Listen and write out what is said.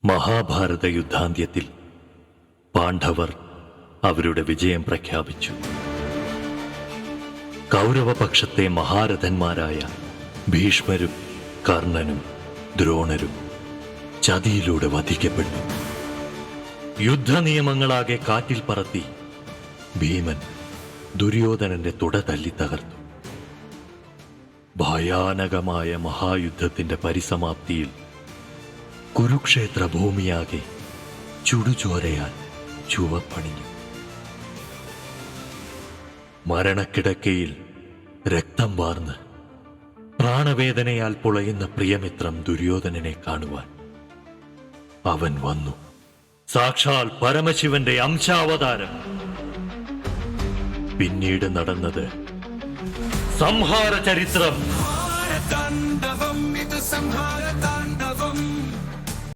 മഹാഭാരത യുദ്ധാന്ത്യത്തിൽ പാണ്ഡവർ അവരുടെ വിജയം പ്രഖ്യാപിച്ചു. കൗരവപക്ഷത്തെ മഹാരഥന്മാരായ ഭീഷ്മരും കർണനും ദ്രോണരും ചതിയിലൂടെ വധിക്കപ്പെട്ടു. യുദ്ധനിയമങ്ങളാകെ കാറ്റിൽ പറത്തി ഭീമൻ ദുര്യോധനന്റെ തുട തല്ലി തകർത്തു. ഭയാനകമായ മഹായുദ്ധത്തിന്റെ പരിസമാപ്തിയിൽ കുരുക്ഷേത്ര ഭൂമിയാകെ ചുടുചോരയാൽ ചുവപ്പണിഞ്ഞു. മരണക്കിടക്കയിൽ രക്തം വാർന്ന് പ്രാണവേദനയാൽ പുളയുന്ന പ്രിയമിത്രം ദുര്യോധനനെ കാണുവാൻ അവൻ വന്നു. സാക്ഷാൽ പരമശിവന്റെ അംശാവതാരം. പിന്നീട് നടന്നത് സംഹാര ചരിത്രം. സംഹാരതാണ്ഡവം ഇത് സംഹാരതാണ്ഡവം.